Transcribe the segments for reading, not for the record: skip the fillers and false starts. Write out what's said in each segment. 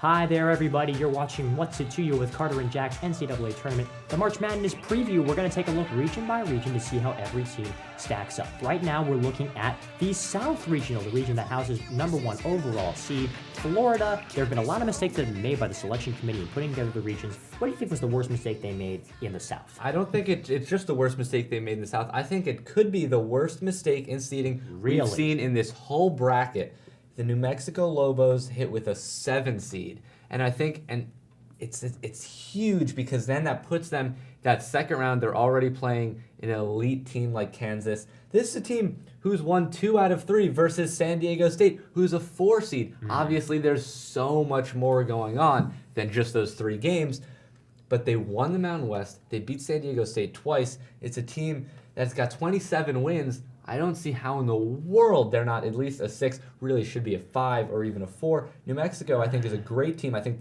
Hi there, everybody. You're watching What's It to You with Carter and Jack's NCAA tournament, the March Madness preview. We're going to take a look region by region to see how every team stacks up. Right now, we're looking at the South Regional, the region that houses #1 overall seed, Florida. There have been a lot of mistakes that have been made by the selection committee in putting together the regions. What do you think was the worst mistake they made in the South? I don't think it's just the worst mistake they made in the South. I think it could be the worst mistake in seeding we've seen in this whole bracket. The New Mexico Lobos hit with a 7 seed. And I think, it's huge because then that puts them, that second round, they're already playing an elite team like Kansas. This is a team who's won 2 out of 3 versus San Diego State, who's a 4 seed. Obviously, there's so much more going on than just those 3 games. But they won the Mountain West. They beat San Diego State twice. It's a team that's got 27 wins. I don't see how in the world they're not at least a 6, really should be a 5 or even a 4. New Mexico, I think, is a great team. I think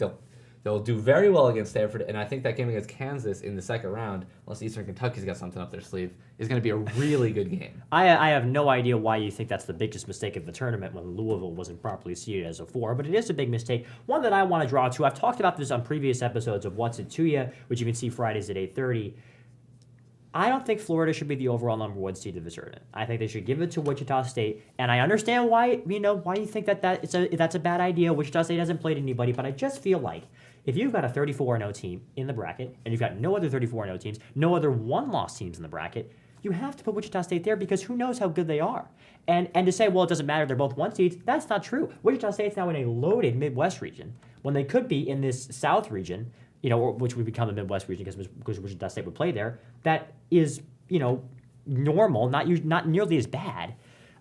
they'll do very well against Stanford, and I think that game against Kansas in the second round, unless Eastern Kentucky's got something up their sleeve, is going to be a really good game. I have no idea why you think that's the biggest mistake of the tournament when Louisville wasn't properly seeded as a 4, but it is a big mistake. One that I want to draw to. I've talked about this on previous episodes of What's It To You, which you can see Fridays at 8:30. I don't think Florida should be the overall #1 seed of the tournament. I think they should give it to Wichita State, and I understand why you think that's a bad idea. Wichita State hasn't played anybody, but I just feel like if you've got a 34-0 team in the bracket and you've got no other 34-0 teams, no other one-loss teams in the bracket, you have to put Wichita State there because who knows how good they are. And to say, well, it doesn't matter, they're both 1 seeds, that's not true. Wichita State's now in a loaded Midwest region when they could be in this South region, which would become the Midwest region because Wichita State would play there. That is, normal, not nearly as bad.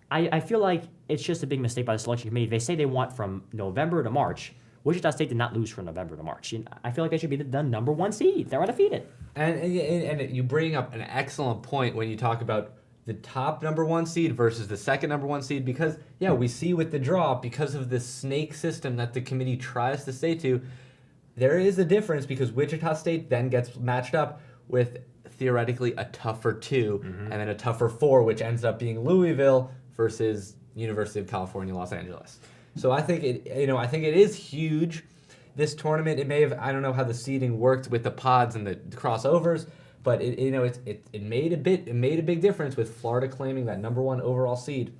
I feel like it's just a big mistake by the selection committee. They say they want from November to March. Wichita State did not lose from November to March. I feel like they should be the #1 seed. They're undefeated. And you bring up an excellent point when you talk about the top #1 seed versus the second #1 seed because, we see with the draw, because of the snake system that the committee tries to stay to, there is a difference because Wichita State then gets matched up with theoretically a tougher 2 and then a tougher 4, which ends up being Louisville versus University of California, Los Angeles. So I think it is huge. This tournament, it may have, I don't know how the seeding worked with the pods and the crossovers, but it made a big difference with Florida claiming that #1 overall seed.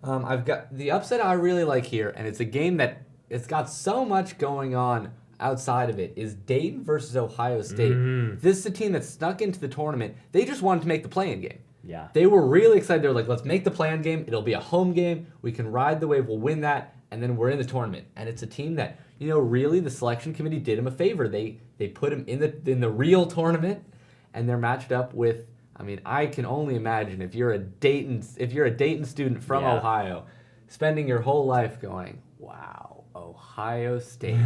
I've got the upset I really like here, and it's a game that it's got so much going on outside of it, is Dayton versus Ohio State. This is a team that snuck into the tournament. They just wanted to make the play-in game. Yeah. They were really excited. They were like, let's make the play-in game. It'll be a home game. We can ride the wave. We'll win that, and then we're in the tournament. And it's a team that, really the selection committee did them a favor. They put them in the real tournament, and they're matched up with, I can only imagine if you're a Dayton student from Ohio, spending your whole life going, wow, Ohio State.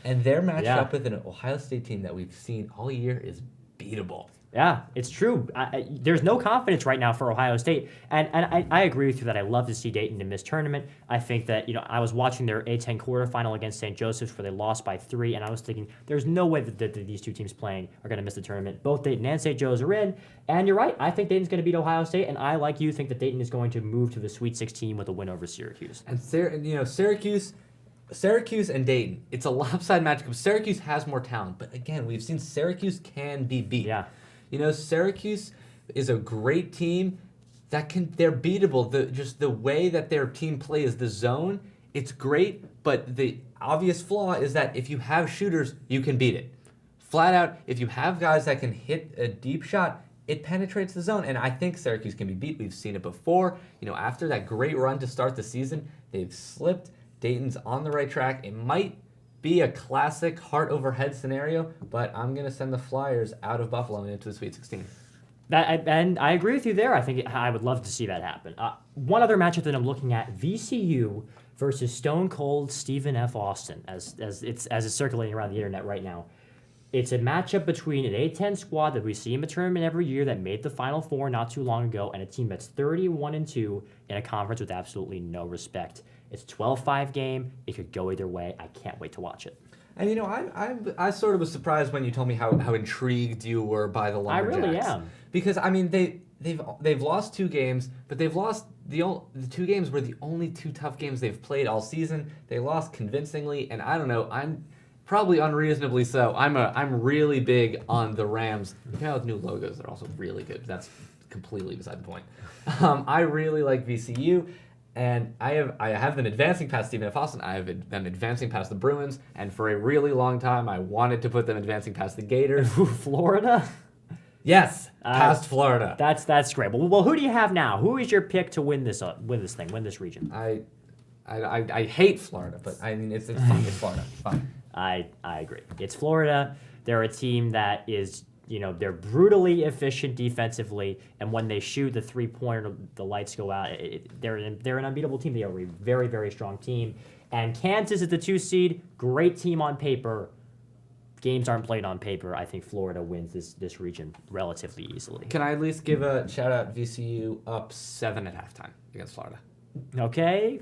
And they're matched up with an Ohio State team that we've seen all year is beatable. Yeah, it's true. There's no confidence right now for Ohio State. And I agree with you that I love to see Dayton in this tournament. I think that, I was watching their A-10 quarterfinal against St. Joseph's where they lost by 3, and I was thinking there's no way that these two teams playing are going to miss the tournament. Both Dayton and St. Joe's are in. And you're right. I think Dayton's going to beat Ohio State, and I, like you, think that Dayton is going to move to the Sweet 16 with a win over Syracuse. And Syracuse and Dayton, it's a lopsided matchup because Syracuse has more talent. But again, we've seen Syracuse can be beat. Yeah. Syracuse is a great team they're beatable. Just the way that their team plays the zone, it's great, but the obvious flaw is that if you have shooters, you can beat it. Flat out, if you have guys that can hit a deep shot, it penetrates the zone, and I think Syracuse can be beat. We've seen it before. After that great run to start the season, they've slipped. Dayton's on the right track. It might be a classic heart over head scenario, but I'm going to send the Flyers out of Buffalo and into the Sweet 16. And I agree with you there. I think I would love to see that happen. One other matchup that I'm looking at, VCU versus Stone Cold Stephen F. Austin, as it's circulating around the internet right now. It's a matchup between an A-10 squad that we see in the tournament every year that made the Final Four not too long ago, and a team that's 31-2 in a conference with absolutely no respect. It's a 12-5 game. It could go either way. I can't wait to watch it. And I sort of was surprised when you told me how intrigued you were by the Lumberjacks. I really am. Because they've lost 2 games, but they've lost the two games were the only two tough games they've played all season. They lost convincingly, and I don't know. I'm probably unreasonably so. I'm really big on the Rams. They came out with new logos. They're also really good. That's completely beside the point. I really like VCU. And I have been advancing past Stephen F. Austin. I have been advancing past the Bruins. And for a really long time, I wanted to put them advancing past the Gators. Florida? Yes, past Florida. That's great. Well, who do you have now? Who is your pick to win this region? I hate Florida, but I mean it's fine. It's Florida. Fine. I agree. It's Florida. They're a team that is, they're brutally efficient defensively, and when they shoot the three-pointer, the lights go out. They're an unbeatable team. They are a very, very strong team. And Kansas is the 2 seed. Great team on paper. Games aren't played on paper. I think Florida wins this region relatively easily. Can I at least give a shout-out VCU up 7 at halftime against Florida? Okay.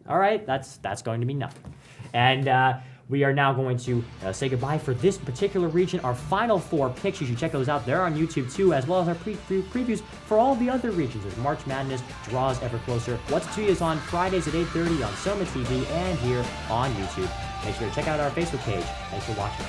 All right. That's going to be nothing. And we are now going to say goodbye for this particular region. Our final 4 picks, you should check those out. They're on YouTube too, as well as our previews for all the other regions as March Madness draws ever closer. What's It To You is on Fridays at 8:30 on Soma TV and here on YouTube. Make sure to check out our Facebook page. Thanks for watching.